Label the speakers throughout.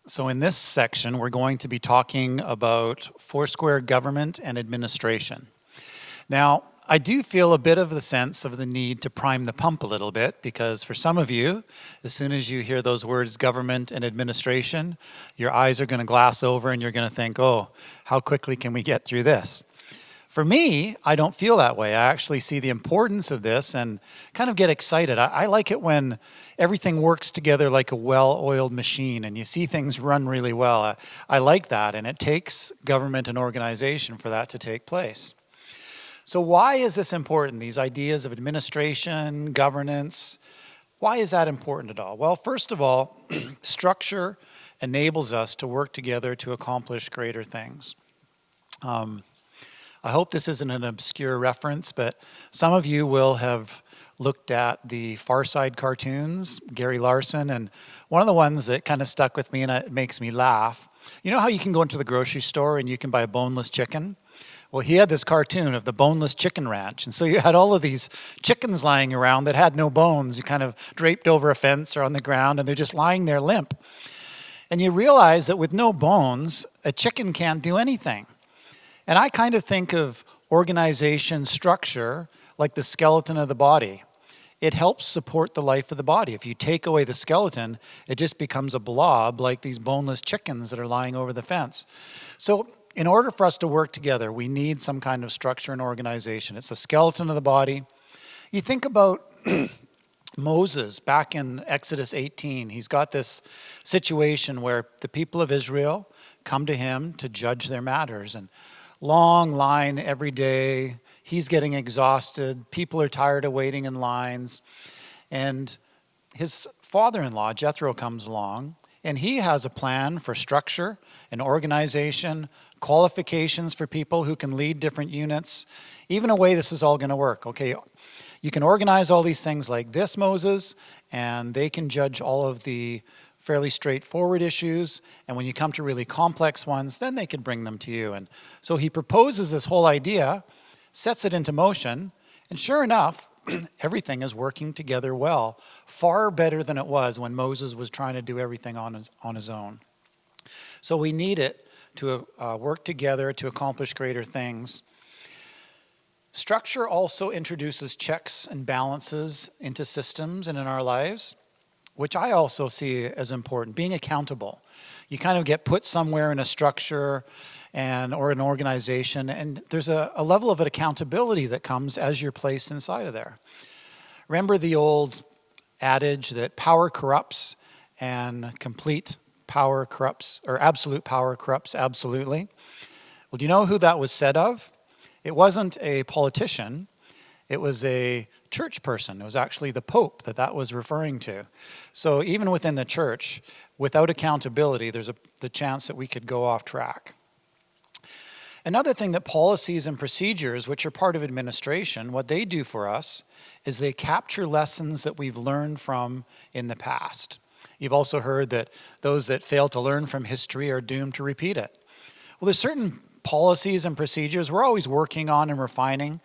Speaker 1: So in this section, we're going to be talking about Foursquare government and administration. Now, I do feel a bit of the sense of the need to prime the pump a little bit, because for some of you, as soon as you hear those words government and administration, your eyes are going to glass over and you're going to think, oh, how quickly can we get through this? For me, I don't feel that way. I actually see the importance of this and kind of get excited. I like it when everything works together like a well-oiled machine and you see things run really well. I like that, and it takes government and organization for that to take place. So why is this important? These ideas of administration, governance, why is that important at all? Well, first of all, structure enables us to work together to accomplish greater things. I hope this isn't an obscure reference, but some of you will have looked at the Far Side cartoons, Gary Larson, and one of the ones that kind of stuck with me and it makes me laugh. You know how you can go into the grocery store and you can buy a boneless chicken? Well, he had this cartoon of the boneless chicken ranch, and so you had all of these chickens lying around that had no bones, kind of draped over a fence or on the ground, and they're just lying there limp. And you realize that with no bones, a chicken can't do anything. And I kind of think of organization structure like the skeleton of the body. It helps support the life of the body. If you take away the skeleton, it just becomes a blob like these boneless chickens that are lying over the fence. So in order for us to work together, we need some kind of structure and organization. It's the skeleton of the body. You think about Moses back in Exodus 18. He's got this situation where the people of Israel come to him to judge their matters, and long line every day. He's getting exhausted. People are tired of waiting in lines. And his father-in-law, Jethro, comes along, and he has a plan for structure and organization, qualifications for people who can lead different units, even a way this is all going to work. Okay, you can organize all these things like this, Moses, and they can judge all of the fairly straightforward issues, and when you come to really complex ones, then they can bring them to you. And so he proposes this whole idea, sets it into motion, and sure enough, everything is working together well, far better than it was when Moses was trying to do everything on his own. So we need it to work together to accomplish greater things. Structure also introduces checks and balances into systems and in our lives, which I also see as important, being accountable. You kind of get put somewhere in a structure or an organization, and there's a level of accountability that comes as you're placed inside of there. Remember the old adage that power corrupts and complete power corrupts, or absolute power corrupts absolutely? Well, do you know who that was said of? It wasn't a politician. It was a church person. It was actually the Pope that was referring to. So even within the church, without accountability, there's the chance that we could go off track. Another thing that policies and procedures, which are part of administration, what they do for us is they capture lessons that we've learned from in the past. You've also heard that those that fail to learn from history are doomed to repeat it. Well, there's certain policies and procedures we're always working on and refining.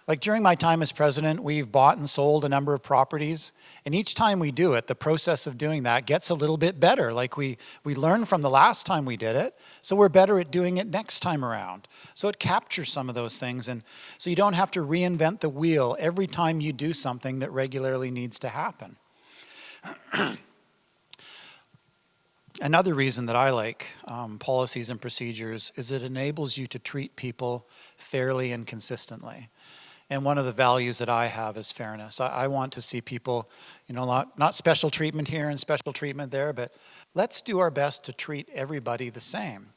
Speaker 1: Like during my time as president, we've bought and sold a number of properties, and each time we do it, the process of doing that gets a little bit better. Like we learned from the last time we did it, so we're better at doing it next time around. So it captures some of those things, and so you don't have to reinvent the wheel every time you do something that regularly needs to happen. Another reason that I like policies and procedures is it enables you to treat people fairly and consistently. And one of the values that I have is fairness. I want to see people, not special treatment here and special treatment there, but let's do our best to treat everybody the same.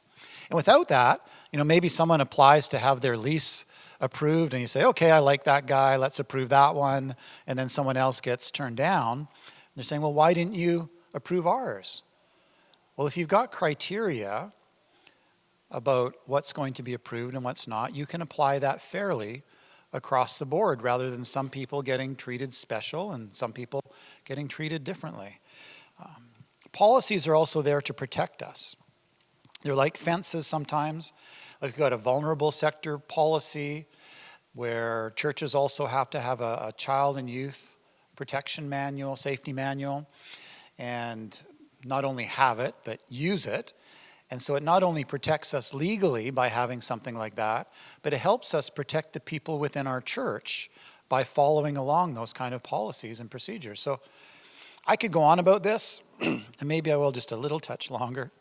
Speaker 1: And without that, maybe someone applies to have their lease approved and you say, okay, I like that guy, let's approve that one. And then someone else gets turned down. And they're saying, well, why didn't you approve ours? Well, if you've got criteria about what's going to be approved and what's not, you can apply that fairly across the board rather than some people getting treated special and some people getting treated differently. Policies are also there to protect us. They're like fences sometimes. Like we've got a vulnerable sector policy where churches also have to have a child and youth protection manual, safety manual. And not only have it, but use it. And so it not only protects us legally by having something like that, but it helps us protect the people within our church by following along those kind of policies and procedures. So I could go on about this, and maybe I will just a little touch longer.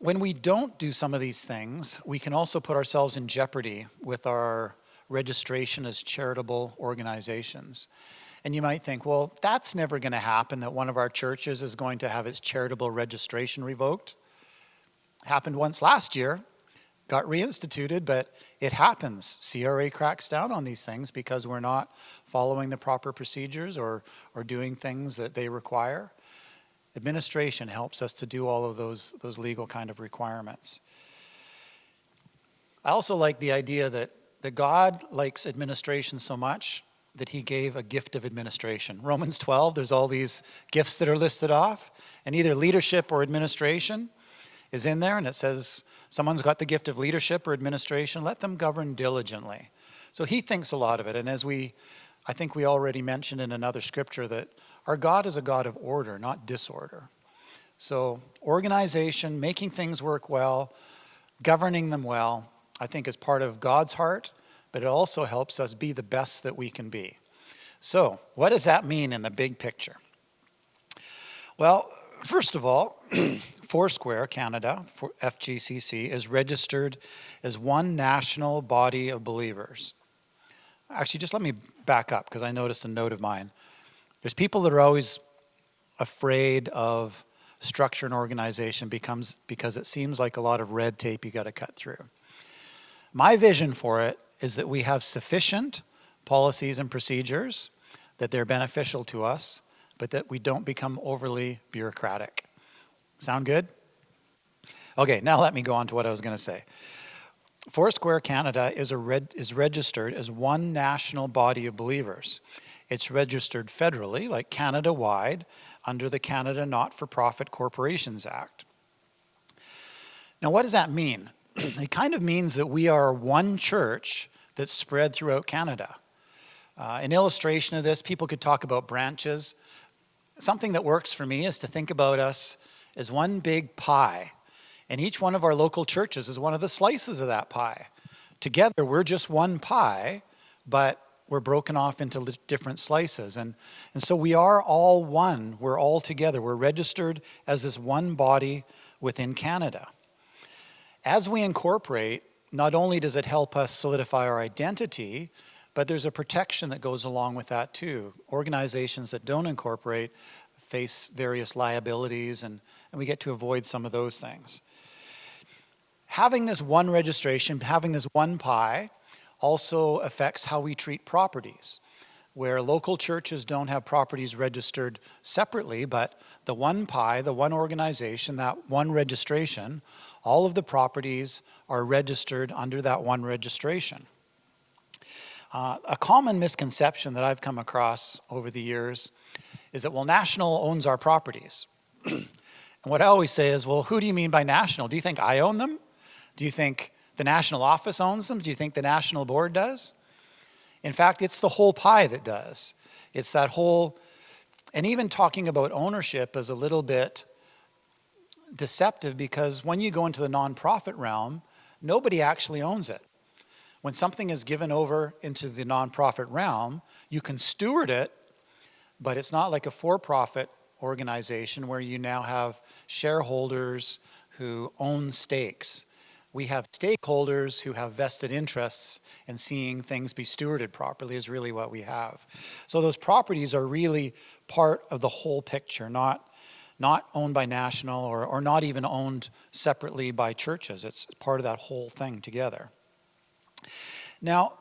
Speaker 1: When we don't do some of these things, we can also put ourselves in jeopardy with our registration as charitable organizations. And you might think, well, that's never going to happen, that one of our churches is going to have its charitable registration revoked. Happened once last year, got reinstituted, but it happens. CRA cracks down on these things because we're not following the proper procedures or doing things that they require. Administration helps us to do all of those legal kind of requirements. I also like the idea that God likes administration so much that he gave a gift of administration. Romans 12, there's all these gifts that are listed off, and either leadership or administration is in there, and it says someone's got the gift of leadership or administration, let them govern diligently. So he thinks a lot of it, and I think we already mentioned in another scripture that our God is a God of order, not disorder. So organization, making things work well, governing them well, I think is part of God's heart, but it also helps us be the best that we can be. So what does that mean in the big picture? Well, first of all, Foursquare Canada, FGCC, is registered as one national body of believers. Actually, just let me back up because I noticed a note of mine. There's people that are always afraid of structure and organization because it seems like a lot of red tape you got to cut through. My vision for it is that we have sufficient policies and procedures, that they're beneficial to us, but that we don't become overly bureaucratic. Sound good? Okay, now let me go on to what I was going to say. Foursquare Canada is registered as one national body of believers. It's registered federally, like Canada-wide, under the Canada Not-for-Profit Corporations Act. Now, what does that mean? It kind of means that we are one church that's spread throughout Canada. An illustration of this, people could talk about branches. Something that works for me is to think about us as one big pie, and each one of our local churches is one of the slices of that pie. Together, we're just one pie, but we're broken off into different slices. And so we are all one. We're all together. We're registered as this one body within Canada. As we incorporate, not only does it help us solidify our identity, but there's a protection that goes along with that too. Organizations that don't incorporate face various liabilities, and we get to avoid some of those things. Having this one registration, having this one pie, also affects how we treat properties, where local churches don't have properties registered separately, but the one pie, the one organization, that one registration, all of the properties are registered under that one registration. A common misconception that I've come across over the years is that, well, National owns our properties. And what I always say is, well, who do you mean by National? Do you think I own them? Do you think the National office owns them? Do you think the National board does? In fact, it's the whole pie that does. It's that whole, and even talking about ownership is a little bit deceptive because when you go into the nonprofit realm, nobody actually owns it. When something is given over into the nonprofit realm, you can steward it, but it's not like a for-profit organization where you now have shareholders who own stakes. We have stakeholders who have vested interests in seeing things be stewarded properly is really what we have. So those properties are really part of the whole picture, not owned by National or not even owned separately by churches. It's part of that whole thing together. Now,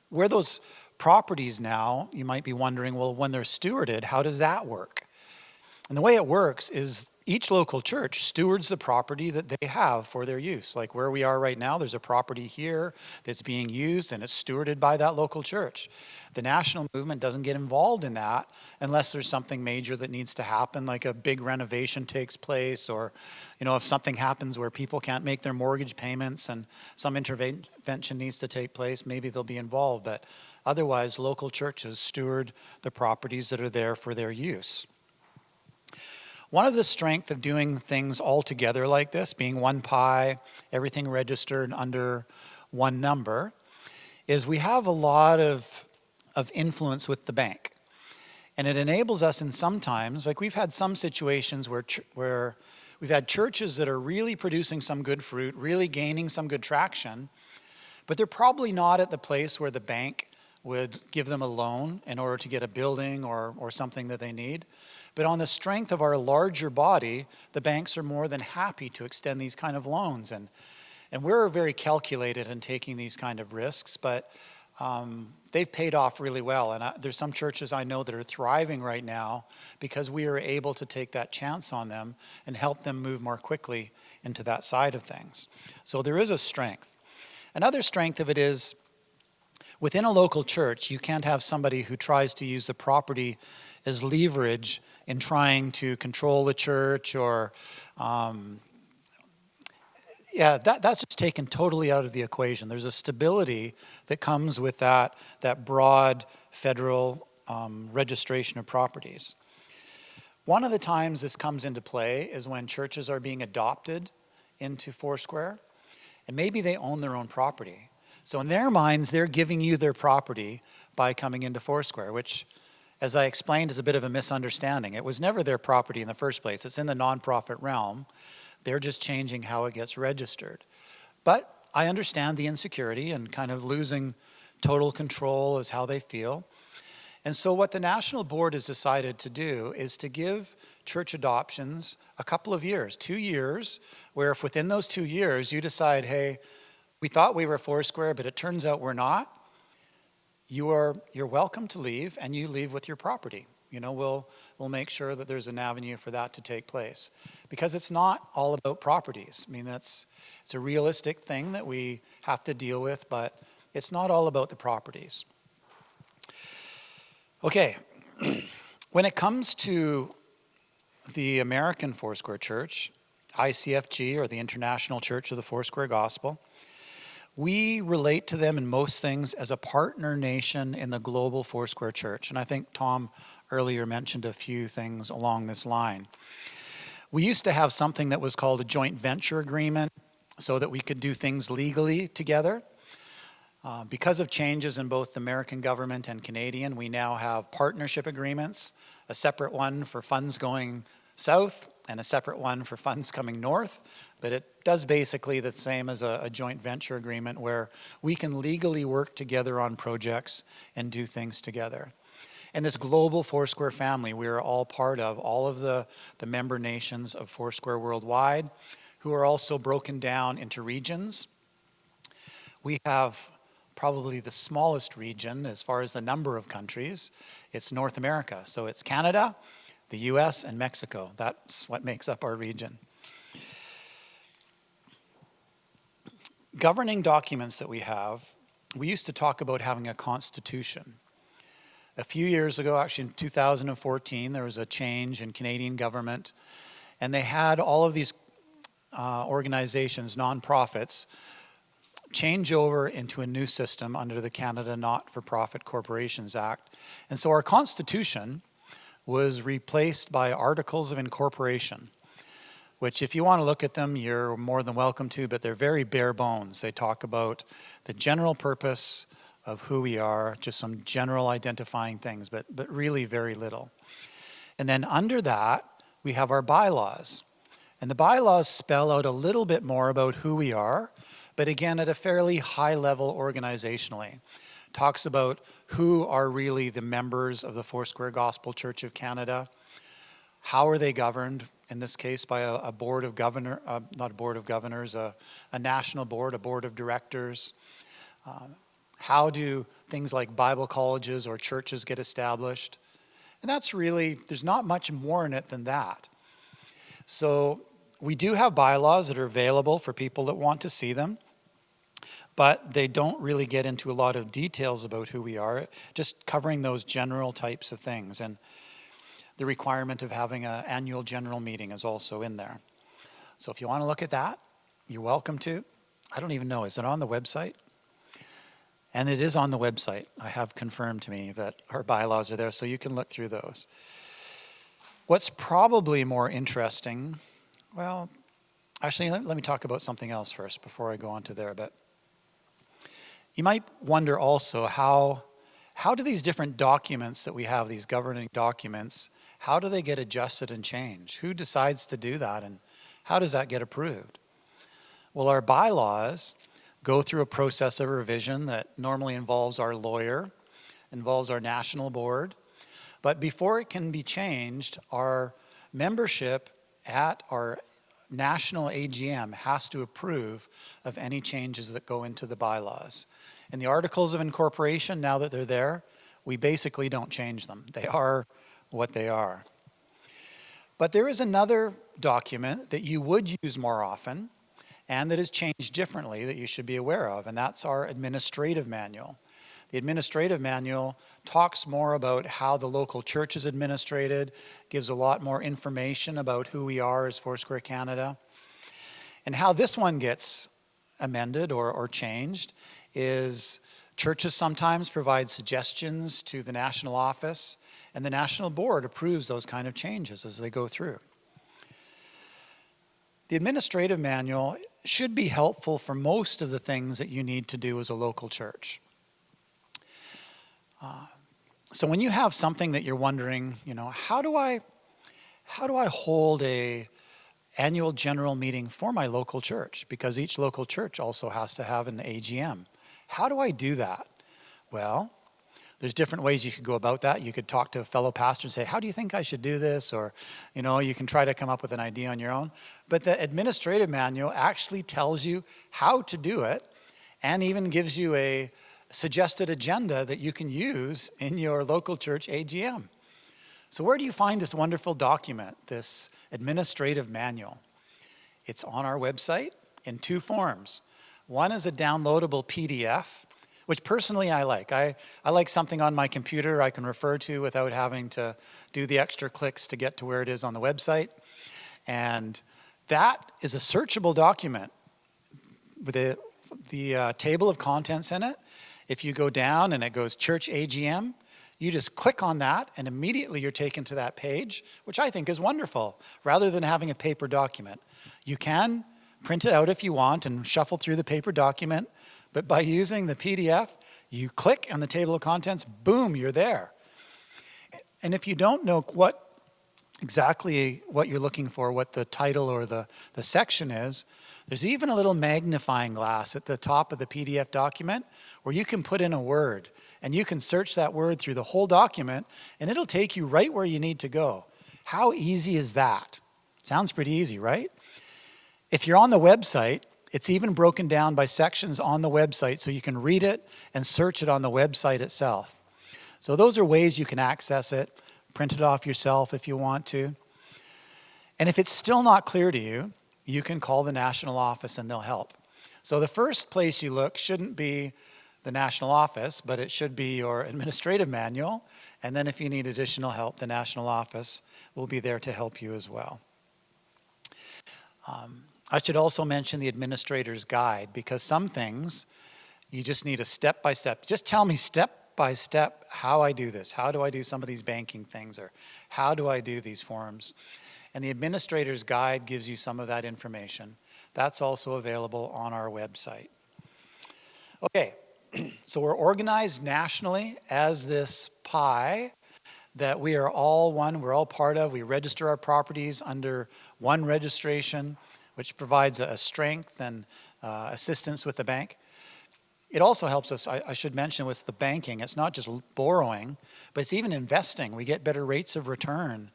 Speaker 1: where those properties now, you might be wondering, well, when they're stewarded, how does that work? And the way it works is each local church stewards the property that they have for their use. Like where we are right now, there's a property here that's being used and it's stewarded by that local church. The national movement doesn't get involved in that unless there's something major that needs to happen, like a big renovation takes place, or if something happens where people can't make their mortgage payments and some intervention needs to take place, maybe they'll be involved. But otherwise, local churches steward the properties that are there for their use. One of the strengths of doing things all together like this, being one pie, everything registered under one number, is we have a lot of influence with the bank. And it enables us in sometimes, like we've had some situations where we've had churches that are really producing some good fruit, really gaining some good traction, but they're probably not at the place where the bank would give them a loan in order to get a building or something that they need. But on the strength of our larger body, the banks are more than happy to extend these kind of loans. And we're very calculated in taking these kind of risks, but they've paid off really well. And there's some churches I know that are thriving right now because we are able to take that chance on them and help them move more quickly into that side of things. So there is a strength. Another strength of it is within a local church, you can't have somebody who tries to use the property as leverage in trying to control the church or, that's just taken totally out of the equation. There's a stability that comes with that broad federal registration of properties. One of the times this comes into play is when churches are being adopted into Foursquare, and maybe they own their own property. So in their minds, they're giving you their property by coming into Foursquare, which, as I explained, is a bit of a misunderstanding. It was never their property in the first place. It's in the nonprofit realm. They're just changing how it gets registered. But I understand the insecurity and kind of losing total control is how they feel. And so what the National Board has decided to do is to give church adoptions a couple of years, 2 years, where if within those 2 years you decide, hey, we thought we were Foursquare, but it turns out we're not, you're welcome to leave, and you leave with your property. We'll make sure that there's an avenue for that to take place. Because it's not all about properties. I mean, it's a realistic thing that we have to deal with, but it's not all about the properties. Okay, when it comes to the American Foursquare Church, ICFG, or the International Church of the Foursquare Gospel, we relate to them in most things as a partner nation in the global Foursquare Church. And I think Tom earlier mentioned a few things along this line. We used to have something that was called a joint venture agreement so that we could do things legally together. Because of changes in both the American government and Canadian, we now have partnership agreements, a separate one for funds going south and a separate one for funds coming north. But it does basically the same as a joint venture agreement where we can legally work together on projects and do things together. And this global Foursquare family, we are all part of, all of the member nations of Foursquare worldwide, who are also broken down into regions. We have probably the smallest region as far as the number of countries. It's North America. So it's Canada, the US, and Mexico. That's what makes up our region. Governing documents that we have, we used to talk about having a constitution. A few years ago, actually in 2014, there was a change in Canadian government, and they had all of these organizations, nonprofits, change over into a new system under the Canada Not-for-Profit Corporations Act. And so our constitution was replaced by articles of incorporation, which if you want to look at them, you're more than welcome to, but they're very bare bones. They talk about the general purpose of who we are, just some general identifying things, but really very little. And then under that, we have our bylaws. And the bylaws spell out a little bit more about who we are, but again, at a fairly high level organizationally. Talks about who are really the members of the Foursquare Gospel Church of Canada. How are they governed? In this case, by a board of governors, not a board of governors, a national board, a board of directors. How do things like Bible colleges or churches get established? And that's really, there's not much more in it than that. So we do have bylaws that are available for people that want to see them, but they don't really get into a lot of details about who we are, just covering those general types of things. And the requirement of having an annual general meeting is also in there. So if you want to look at that, you're welcome to. I don't even know, is it on the website? And it is on the website. I have confirmed to me that our bylaws are there, so you can look through those. What's probably more interesting, well, actually, let me talk about something else first before I go on to there. But you might wonder also how do these different documents that we have, these governing documents, how do they get adjusted and changed? Who decides to do that, and how does that get approved? Well, our bylaws go through a process of revision that normally involves our lawyer, involves our national board. But before it can be changed, our membership at our national AGM has to approve of any changes that go into the bylaws. In the articles of incorporation, now that they're there, we basically don't change them. They are what they are. But there is another document that you would use more often and that is changed differently that you should be aware of, and that's our administrative manual. The administrative manual talks more about how the local church is administrated, gives a lot more information about who we are as Foursquare Canada. And how this one gets amended or changed is churches sometimes provide suggestions to the national office, and the national board approves those kind of changes as they go through. The administrative manual should be helpful for most of the things that you need to do as a local church. So when you have something that you're wondering, how do I hold a annual general meeting for my local church? Because each local church also has to have an AGM. How do I do that? Well, there's different ways you could go about that. You could talk to a fellow pastor and say, how do you think I should do this? Or, you can try to come up with an idea on your own. But the administrative manual actually tells you how to do it and even gives you a suggested agenda that you can use in your local church AGM. So where do you find this wonderful document, this administrative manual? It's on our website in two forms. One is a downloadable PDF, which personally I like. I like something on my computer I can refer to without having to do the extra clicks to get to where it is on the website. And that is a searchable document with the table of contents in it. If you go down and it goes Church AGM, you just click on that and immediately you're taken to that page, which I think is wonderful, rather than having a paper document. You can print it out if you want and shuffle through the paper document, but by using the PDF, you click on the table of contents, boom, you're there. And if you don't know exactly what you're looking for, what the title or the section is, there's even a little magnifying glass at the top of the PDF document where you can put in a word and you can search that word through the whole document and it'll take you right where you need to go. How easy is that? Sounds pretty easy, right? If you're on the website, it's even broken down by sections on the website so you can read it and search it on the website itself. So those are ways you can access it, print it off yourself if you want to. And if it's still not clear to you, you can call the national office and they'll help. So the first place you look shouldn't be the national office, but it should be your administrative manual. And then if you need additional help, the national office will be there to help you as well. I should also mention the administrator's guide, because some things you just need a step-by-step. Just tell me step-by-step how I do this. How do I do some of these banking things? Or how do I do these forms? And the administrator's guide gives you some of that information. That's also available on our website. Okay, so we're organized nationally as this pie that we are all one, we're all part of. We register our properties under one registration, which provides a strength and assistance with the bank. It also helps us, I should mention, with the banking. It's not just borrowing, but it's even investing. We get better rates of return.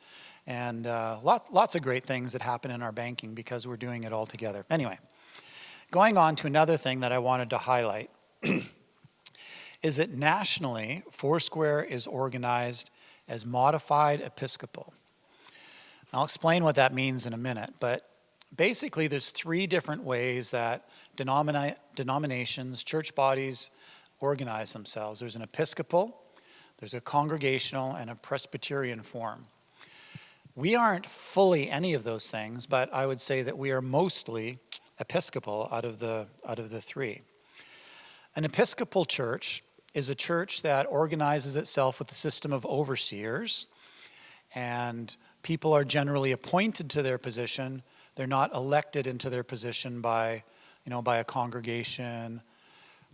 Speaker 1: And lots of great things that happen in our banking because we're doing it all together. Anyway, going on to another thing that I wanted to highlight is that nationally, Foursquare is organized as modified Episcopal. I'll explain what that means in a minute, but basically there's three different ways that denominations, church bodies organize themselves. There's an Episcopal, there's a Congregational, and a Presbyterian form. We aren't fully any of those things, but I would say that we are mostly Episcopal out of the three. An Episcopal church is a church that organizes itself with a system of overseers, and people are generally appointed to their position. They're not elected into their position by a congregation.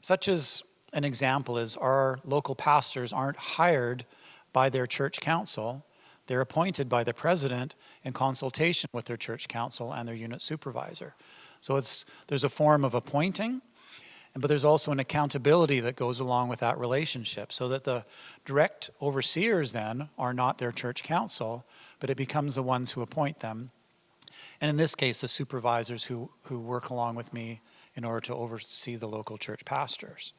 Speaker 1: Such as an example is our local pastors aren't hired by their church council. They're appointed by the president in consultation with their church council and their unit supervisor. So there's a form of appointing, but there's also an accountability that goes along with that relationship, so that the direct overseers then are not their church council, but it becomes the ones who appoint them. And in this case, the supervisors who work along with me in order to oversee the local church pastors.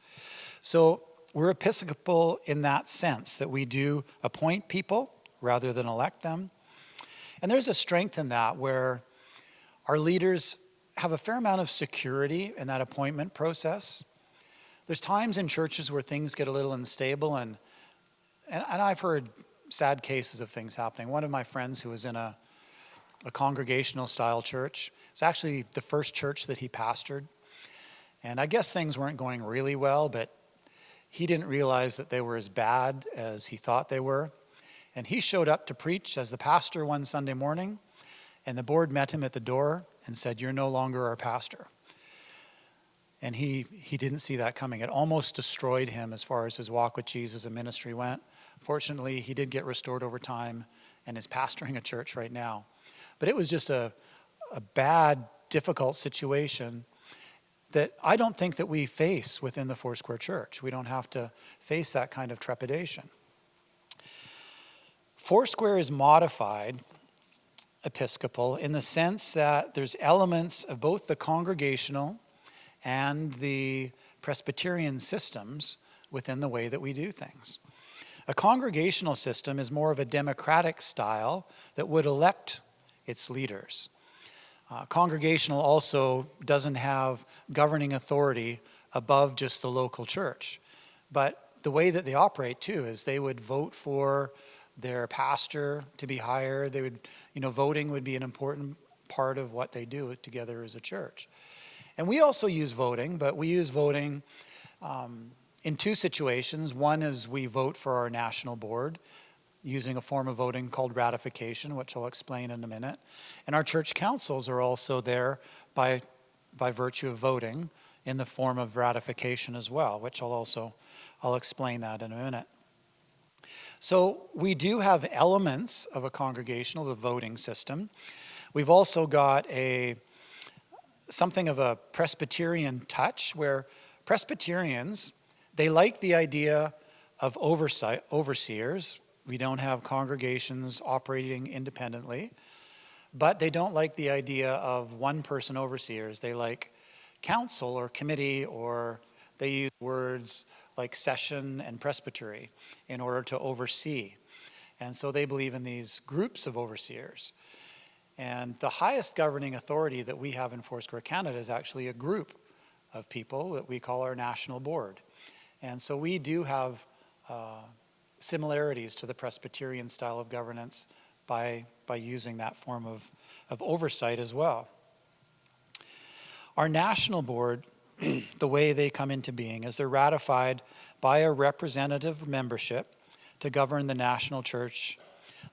Speaker 1: So we're Episcopal in that sense, that we do appoint people rather than elect them. And there's a strength in that, where our leaders have a fair amount of security in that appointment process. There's times in churches where things get a little unstable, and I've heard sad cases of things happening. One of my friends who was in a congregational style church, it's actually the first church that he pastored, and I guess things weren't going really well, but he didn't realize that they were as bad as he thought they were. And he showed up to preach as the pastor one Sunday morning, and the board met him at the door and said, "You're no longer our pastor." And he didn't see that coming. It almost destroyed him as far as his walk with Jesus and ministry went. Fortunately, he did get restored over time and is pastoring a church right now. But it was just a bad, difficult situation that I don't think that we face within the Foursquare Church. We don't have to face that kind of trepidation. Foursquare is modified Episcopal in the sense that there's elements of both the congregational and the Presbyterian systems within the way that we do things. A congregational system is more of a democratic style that would elect its leaders. Congregational also doesn't have governing authority above just the local church. But the way that they operate too is they would vote for their pastor to be hired. They would, voting would be an important part of what they do together as a church. And we also use voting, but we use voting in two situations. One is we vote for our national board using a form of voting called ratification, which I'll explain in a minute. And our church councils are also there by virtue of voting in the form of ratification as well, which I'll explain that in a minute. So we do have elements of a congregational, the voting system. We've also got something of a Presbyterian touch, where Presbyterians, they like the idea of overseers. We don't have congregations operating independently, but they don't like the idea of one-person overseers. They like council or committee, or they use words like session and presbytery in order to oversee. And so they believe in these groups of overseers. And the highest governing authority that we have in Foursquare Canada is actually a group of people that we call our national board. And so we do have similarities to the Presbyterian style of governance by using that form of oversight as well. Our national board, the way they come into being is they're ratified by a representative membership to govern the national church.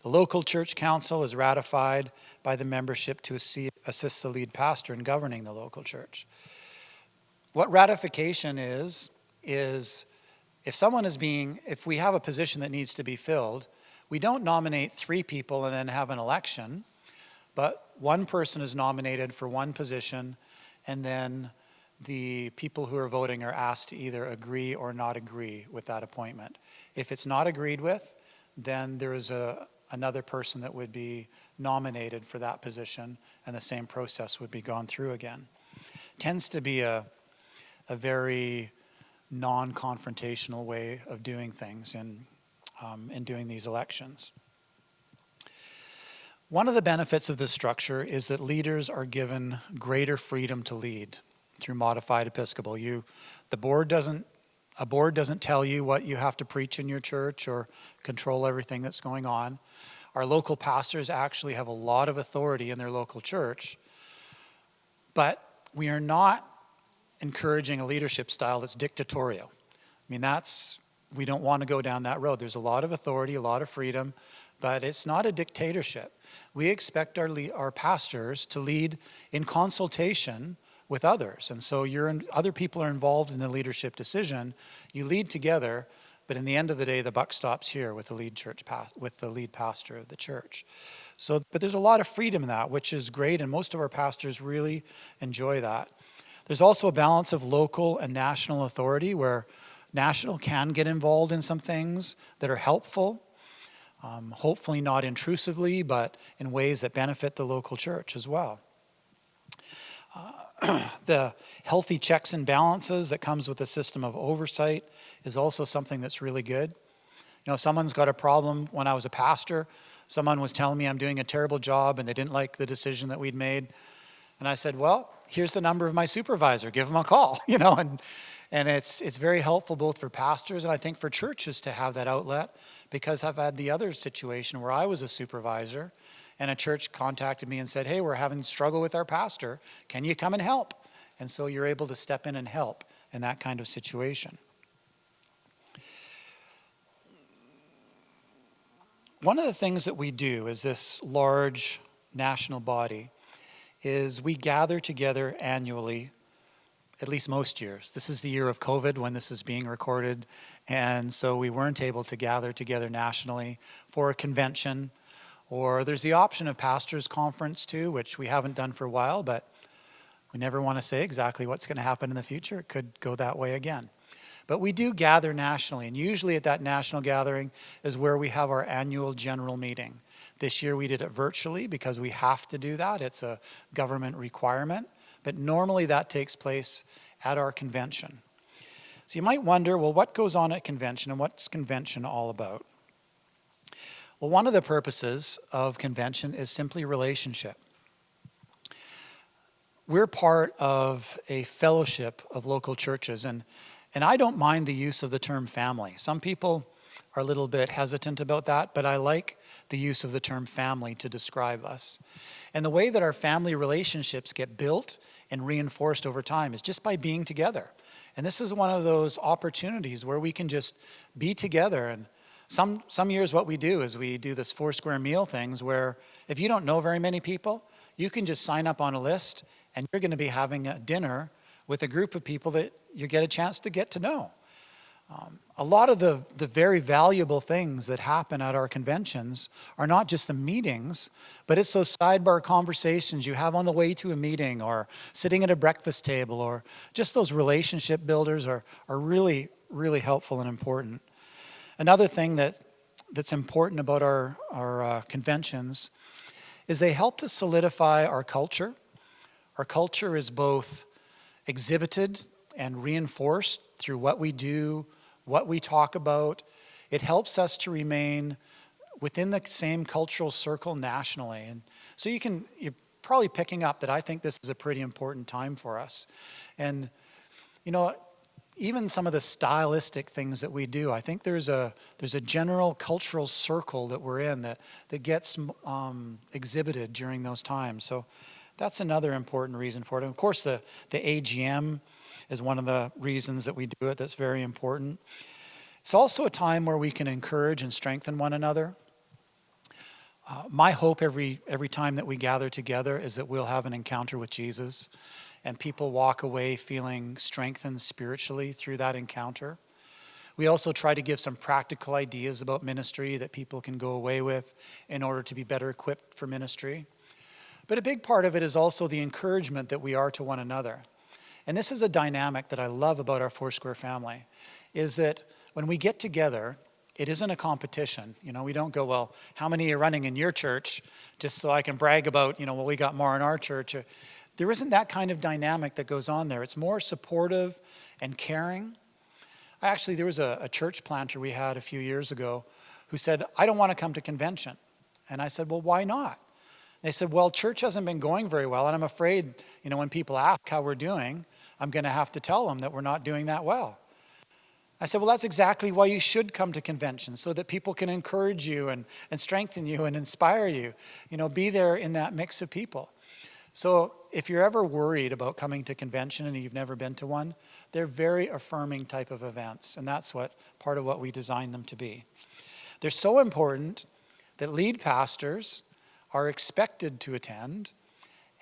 Speaker 1: The local church council is ratified by the membership to assist the lead pastor in governing the local church. What ratification is if we have a position that needs to be filled, we don't nominate three people and then have an election, but one person is nominated for one position, and then the people who are voting are asked to either agree or not agree with that appointment. If it's not agreed with, then there is another person that would be nominated for that position, and the same process would be gone through again. Tends to be a very non-confrontational way of doing things in doing these elections. One of the benefits of this structure is that leaders are given greater freedom to lead through modified Episcopal. A board doesn't tell you what you have to preach in your church or control everything that's going on. Our local pastors actually have a lot of authority in their local church, but we are not encouraging a leadership style that's dictatorial. I mean, we don't want to go down that road. There's a lot of authority, a lot of freedom, but it's not a dictatorship. We expect our pastors to lead in consultation with others. And so other people are involved in the leadership decision. You lead together, but in the end of the day, the buck stops here with the lead pastor of the church. But there's a lot of freedom in that, which is great, and most of our pastors really enjoy that. There's also a balance of local and national authority where national can get involved in some things that are helpful, hopefully not intrusively, but in ways that benefit the local church as well. The healthy checks and balances that comes with a system of oversight is also something that's really good. You know, someone's got a problem. When I was a pastor, someone was telling me I'm doing a terrible job and they didn't like the decision that we'd made. And I said, well, here's the number of my supervisor. Give him a call, and it's very helpful both for pastors and I think for churches to have that outlet, because I've had the other situation where I was a supervisor and a church contacted me and said, hey, we're having struggle with our pastor. Can you come and help? And so you're able to step in and help in that kind of situation. One of the things that we do as this large national body is we gather together annually, at least most years. This is the year of COVID when this is being recorded, and so we weren't able to gather together nationally for a convention. Or there's the option of pastors' conference too, which we haven't done for a while, but we never want to say exactly what's going to happen in the future. It could go that way again. But we do gather nationally, and usually at that national gathering is where we have our annual general meeting. This year we did it virtually because we have to do that. It's a government requirement, but normally that takes place at our convention. So you might wonder, well, what goes on at convention and what's convention all about? Well, one of the purposes of convention is simply relationship. We're part of a fellowship of local churches, and I don't mind the use of the term family. Some people are a little bit hesitant about that, but I like the use of the term family to describe us. And the way that our family relationships get built and reinforced over time is just by being together. And this is one of those opportunities where we can just be together. And some years what we do is we do this 4 square meal things where if you don't know very many people, you can just sign up on a list and you're going to be having a dinner with a group of people that you get a chance to get to know. A lot of the very valuable things that happen at our conventions are not just the meetings, but it's those sidebar conversations you have on the way to a meeting or sitting at a breakfast table, or just those relationship builders are really, really helpful and important. Another thing that's important about our conventions is they help to solidify our culture. Our culture is both exhibited and reinforced through what we do, what we talk about. It helps us to remain within the same cultural circle nationally. And so you're probably picking up that I think this is a pretty important time for us. And, even some of the stylistic things that we do, I think there's a general cultural circle that we're in that gets exhibited during those times. So that's another important reason for it. And of course, the AGM is one of the reasons that we do it that's very important. It's also a time where we can encourage and strengthen one another. My hope every time that we gather together is that we'll have an encounter with Jesus and people walk away feeling strengthened spiritually through that encounter. We also try to give some practical ideas about ministry that people can go away with in order to be better equipped for ministry. But a big part of it is also the encouragement that we are to one another. And this is a dynamic that I love about our Foursquare family, is that when we get together, it isn't a competition. We don't go, well, how many are you running in your church? Just so I can brag about, well, we got more in our church. There isn't that kind of dynamic that goes on there. It's more supportive and caring. Actually, there was a church planter we had a few years ago who said, I don't want to come to convention. And I said, well, why not? They said, well, church hasn't been going very well, and I'm afraid, when people ask how we're doing, I'm going to have to tell them that we're not doing that well. I said, well, that's exactly why you should come to convention, so that people can encourage you and strengthen you and inspire you. Be there in that mix of people. So if you're ever worried about coming to convention and you've never been to one, they're very affirming type of events, and that's part of what we designed them to be. They're so important that lead pastors are expected to attend,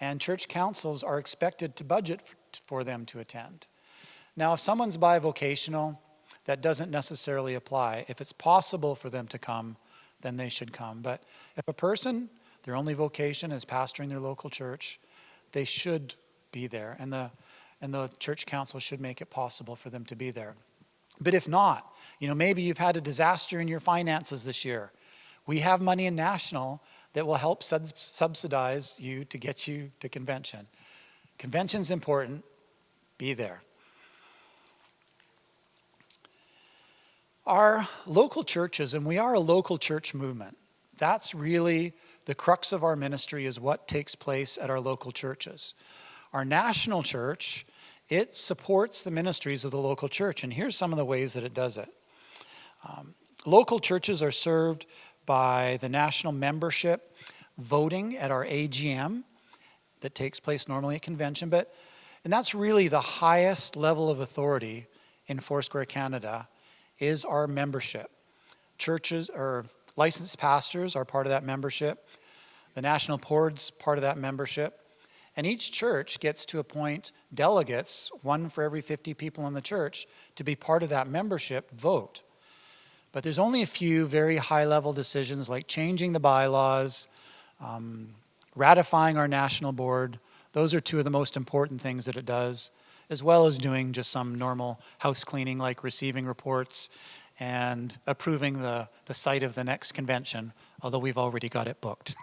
Speaker 1: and church councils are expected to budget for them to attend. Now, if someone's bivocational, that doesn't necessarily apply. If it's possible for them to come, then they should come. But if a person, their only vocation is pastoring their local church, they should be there, and the church council should make it possible for them to be there. But if not, maybe you've had a disaster in your finances this year. We have money in National that will help subsidize you to get you to convention. Convention's important. Be there. Our local churches, and we are a local church movement, that's really the crux of our ministry, is what takes place at our local churches. Our national church, it supports the ministries of the local church, and here's some of the ways that it does it. Local churches are served by the national membership voting at our AGM that takes place normally at convention, and that's really the highest level of authority in Foursquare Canada, is our membership. Churches or licensed pastors are part of that membership. The national board's part of that membership. And each church gets to appoint delegates, one for every 50 people in the church, to be part of that membership vote. But there's only a few very high-level decisions, like changing the bylaws, ratifying our national board. Those are two of the most important things that it does, as well as doing just some normal house cleaning, like receiving reports and approving the site of the next convention, although we've already got it booked.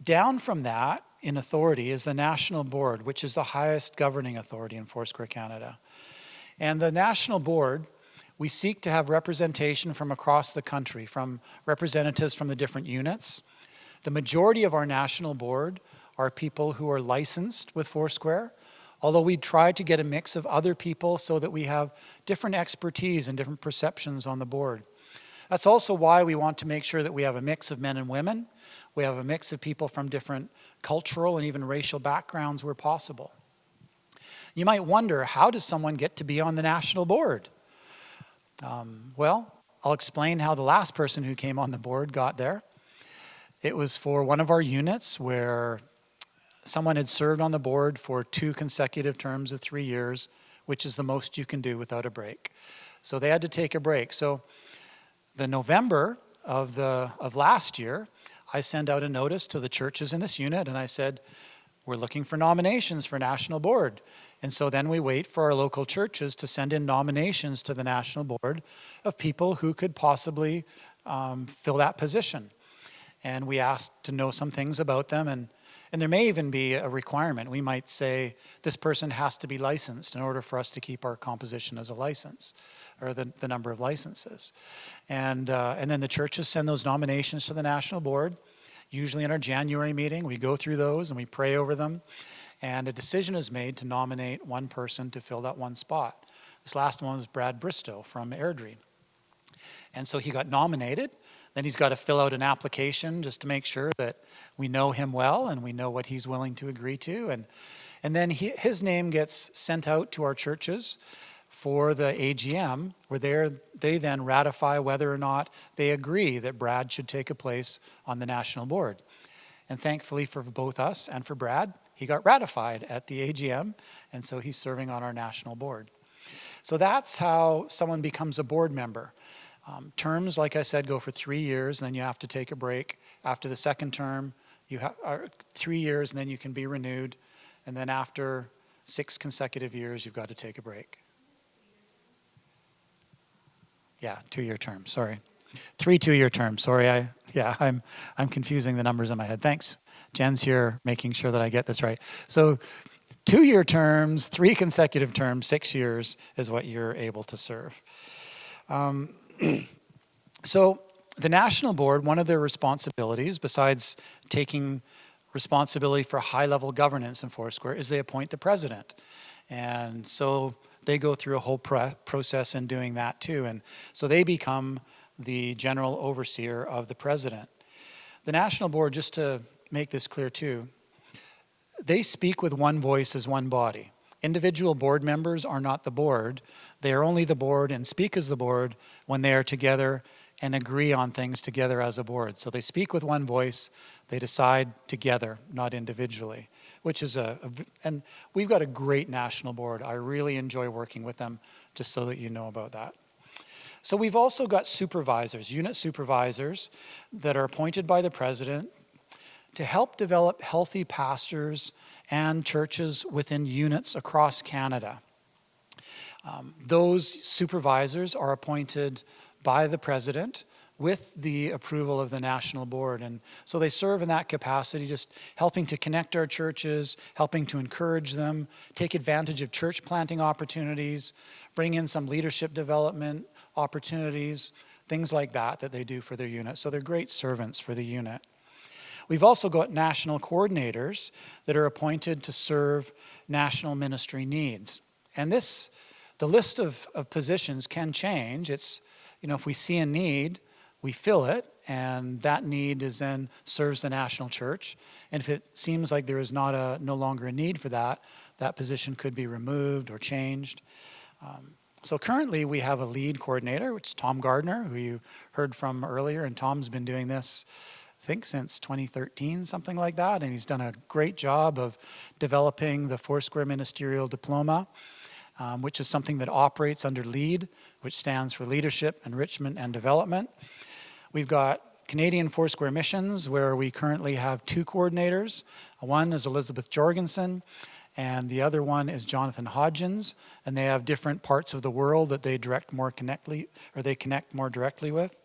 Speaker 1: Down from that, in authority, is the national board, which is the highest governing authority in Foursquare Canada. And the national board, we seek to have representation from across the country, from representatives from the different units. The majority of our national board are people who are licensed with Foursquare, although we try to get a mix of other people so that we have different expertise and different perceptions on the board. That's also why we want to make sure that we have a mix of men and women. We have a mix of people from different cultural and even racial backgrounds where possible. You might wonder, how does someone get to be on the national board? Well, I'll explain how the last person who came on the board got there. It was for one of our units where someone had served on the board for 2 consecutive terms of 3 years, which is the most you can do without a break. So they had to take a break. So the November of last year, I sent out a notice to the churches in this unit, and I said, we're looking for nominations for national board. And so then we wait for our local churches to send in nominations to the national board of people who could possibly fill that position. And we asked to know some things about them, and there may even be a requirement. We might say this person has to be licensed in order for us to keep our composition as a license, or the number of licenses. And then the churches send those nominations to the national board. Usually in our January meeting, we go through those and we pray over them. And a decision is made to nominate one person to fill that one spot. This last one was Brad Bristow from Airdrie. And so he got nominated. Then he's got to fill out an application just to make sure that we know him well and we know what he's willing to agree to. And then his name gets sent out to our churches for the AGM, where they then ratify whether or not they agree that Brad should take a place on the national board. And thankfully for both us and for Brad, he got ratified at the AGM, and so he's serving on our national board. So that's how someone becomes a board member. Terms, like I said, go for 3 years, and then you have to take a break. After the second term, you have 3 years, and then you can be renewed. And then after 6 consecutive years, you've got to take a break. Yeah, 2-year term, sorry. 3 2-year terms, sorry. I'm confusing the numbers in my head. Thanks. Jen's here making sure that I get this right. So 2-year terms, 3 consecutive terms, 6 years is what you're able to serve. So The National Board, one of their responsibilities, besides taking responsibility for high-level governance in Foursquare, is they appoint the president. And so they go through a whole process in doing that too. And so they become the general overseer of the president. The National Board, just to make this clear too, they speak with one voice as one body. Individual board members are not the board. They are only the board and speak as the board when they are together and agree on things together as a board. So they speak with one voice, they decide together, not individually, which is and we've got a great national board. I really enjoy working with them, just so that you know about that. So we've also got supervisors, unit supervisors, that are appointed by the president to help develop healthy pastors and churches within units across Canada. Those supervisors are appointed by the president with the approval of the national board. And so they serve in that capacity, just helping to connect our churches, helping to encourage them, take advantage of church planting opportunities, bring in some leadership development opportunities, things like that they do for their unit. So they're great servants for the unit. We've also got national coordinators that are appointed to serve national ministry needs. And the list of positions can change. It's, if we see a need, we fill it, and that need is then serves the national church. And if it seems like there is no longer a need for that position could be removed or changed. So currently we have a lead coordinator, which is Tom Gardner, who you heard from earlier, and Tom's been doing this, I think, since 2013, something like that, and he's done a great job of developing the Foursquare Ministerial Diploma, which is something that operates under LEAD, which stands for Leadership, Enrichment, and Development. We've got Canadian Foursquare Missions, where we currently have 2 coordinators. One is Elizabeth Jorgensen, and the other one is Jonathan Hodgins, and they have different parts of the world that they connect more directly with.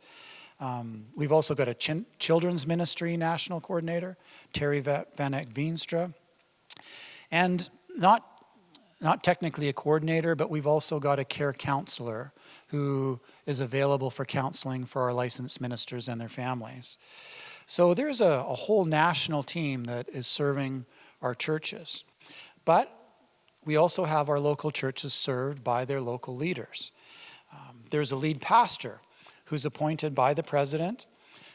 Speaker 1: We've also got a children's ministry national coordinator, Terry Van Eck Veenstra, and not technically a coordinator, but we've also got a care counselor who is available for counseling for our licensed ministers and their families. So there's a whole national team that is serving our churches. But we also have our local churches served by their local leaders. There's a lead pastor who's appointed by the president.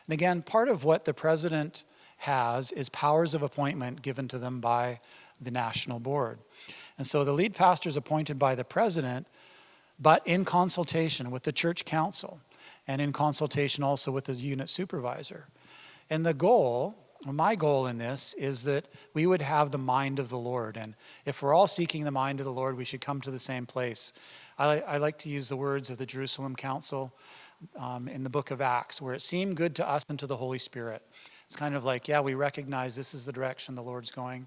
Speaker 1: And again, part of what the president has is powers of appointment given to them by the national board. And so the lead pastor is appointed by the president, but in consultation with the church council and in consultation also with the unit supervisor. And my goal in this is that we would have the mind of the Lord. And if we're all seeking the mind of the Lord, we should come to the same place. I like to use the words of the Jerusalem Council in the book of Acts, where it seemed good to us and to the Holy Spirit. It's kind of like, we recognize this is the direction the Lord's going.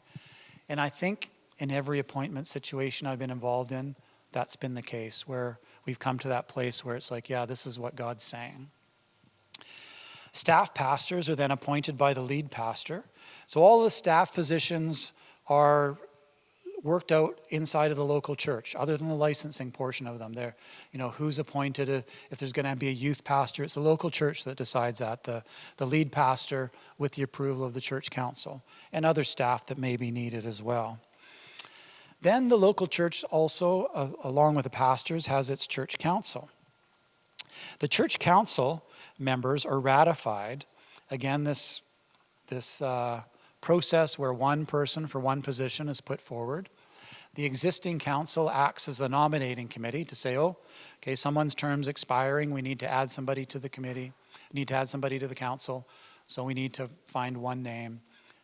Speaker 1: And I think in every appointment situation I've been involved in, that's been the case, where we've come to that place where it's like, this is what God's saying. Staff pastors are then appointed by the lead pastor. So all the staff positions are worked out inside of the local church, other than the licensing portion of them. They're, who's appointed, if there's going to be a youth pastor, it's the local church that decides that, the lead pastor with the approval of the church council, and other staff that may be needed as well. Then the local church also, along with the pastors, has its church council. The church council members are ratified. Again, this process where one person for one position is put forward. The existing council acts as the nominating committee to say, someone's term's expiring, we need to add somebody to the committee, we need to add somebody to the council, so we need to find one name,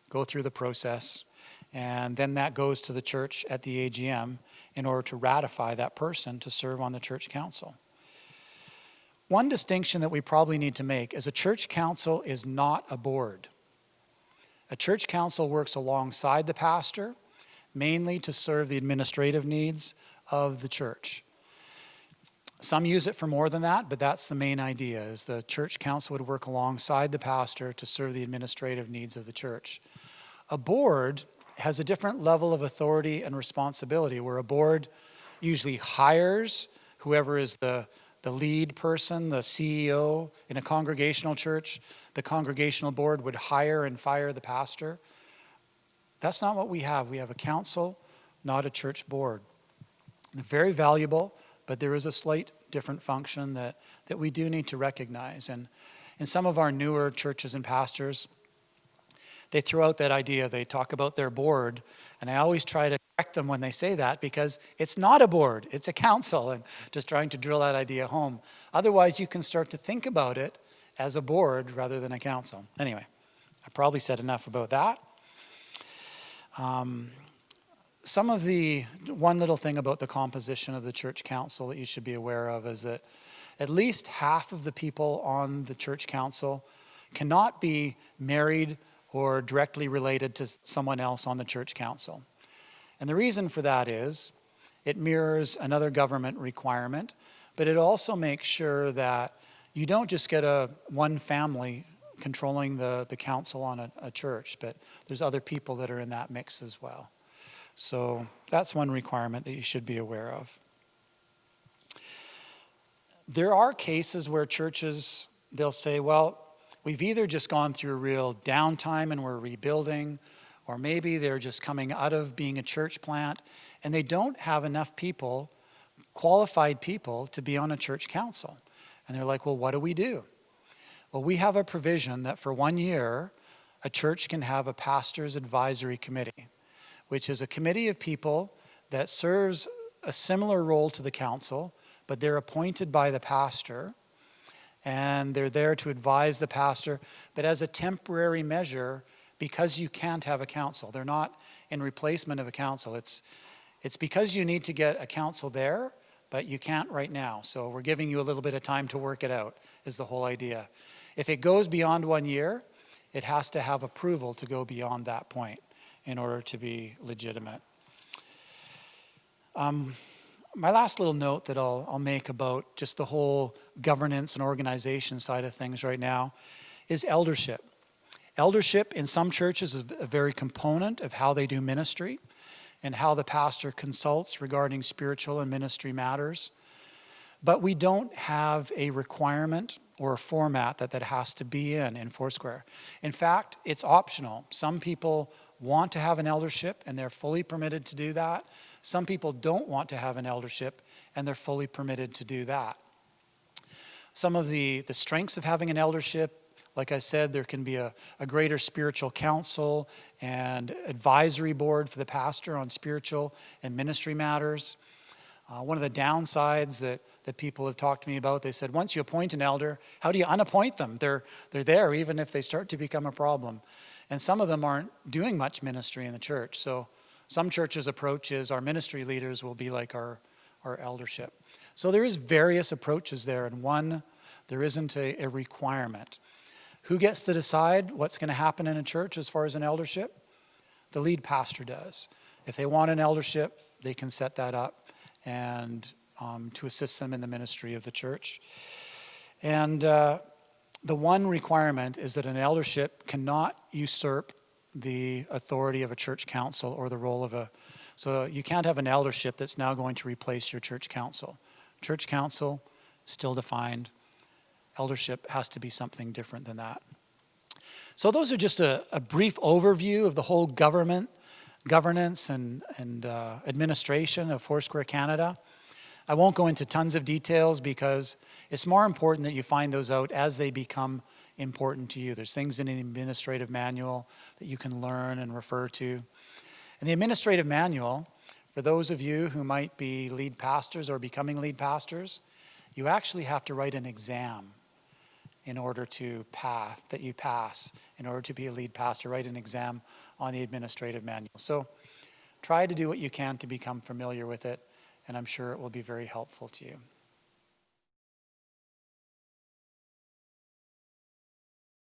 Speaker 1: go through the process, and then that goes to the church at the AGM in order to ratify that person to serve on the church council. One distinction that we probably need to make is a church council is not a board. A church council works alongside the pastor, mainly to serve the administrative needs of the church. Some use it for more than that, but that's the main idea, is the church council would work alongside the pastor to serve the administrative needs of the church. A board has a different level of authority and responsibility, where a board usually hires whoever is the the lead person, the CEO in a congregational church, the congregational board would hire and fire the pastor. That's not what we have. We have a council, not a church board. They're very valuable, but there is a slight different function that we do need to recognize. And in some of our newer churches and pastors, they throw out that idea. They talk about their board, and I always try to correct them when they say that, because it's not a board, it's a council, and just trying to drill that idea home. Otherwise, you can start to think about it as a board rather than a council. Anyway, I probably said enough about that. One little thing about the composition of the church council that you should be aware of is that at least half of the people on the church council cannot be married or directly related to someone else on the church council. And the reason for that is it mirrors another government requirement, but it also makes sure that you don't just get one family controlling the council on a church, but there's other people that are in that mix as well. So that's one requirement that you should be aware of. There are cases where churches, they'll say, well, we've either just gone through a real downtime and we're rebuilding, or maybe they're just coming out of being a church plant and they don't have enough people, qualified people, to be on a church council. And they're like, well, what do we do? Well, we have a provision that for 1 year, a church can have a pastor's advisory committee, which is a committee of people that serves a similar role to the council, but they're appointed by the pastor, and they're there to advise the pastor, but as a temporary measure, because you can't have a council. They're not in replacement of a council. It's because you need to get a council there, but you can't right now. So we're giving you a little bit of time to work it out, is the whole idea. If it goes beyond 1 year, it has to have approval to go beyond that point in order to be legitimate. My last little note that I'll make about just the whole governance and organization side of things right now is eldership. Eldership in some churches is a very component of how they do ministry and how the pastor consults regarding spiritual and ministry matters. But we don't have a requirement or a format that has to be in Foursquare. In fact, it's optional. Some people want to have an eldership and they're fully permitted to do that. Some people don't want to have an eldership and they're fully permitted to do that. Some of the strengths of having an eldership, like I said, there can be a greater spiritual counsel and advisory board for the pastor on spiritual and ministry matters. One of the downsides that people have talked to me about, they said, once you appoint an elder, how do you unappoint them? They're there even if they start to become a problem. And some of them aren't doing much ministry in the church. So some churches' approach is our ministry leaders will be like our eldership. So there is various approaches there, and one, there isn't a requirement. Who gets to decide what's going to happen in a church as far as an eldership? The lead pastor does. If they want an eldership, they can set that up and to assist them in the ministry of the church. And the one requirement is that an eldership cannot usurp the authority of a church council or the role of so you can't have an eldership that's now going to replace your church council. Church council, still defined. Eldership has to be something different than that. So those are just a brief overview of the whole governance and administration of Foursquare Canada. I won't go into tons of details because it's more important that you find those out as they become important to you. There's things in the administrative manual that you can learn and refer to. And the administrative manual, for those of you who might be lead pastors or becoming lead pastors, you actually have to write an exam in order to pass, in order to be a lead pastor, write an exam on the administrative manual. So try to do what you can to become familiar with it, and I'm sure it will be very helpful to you.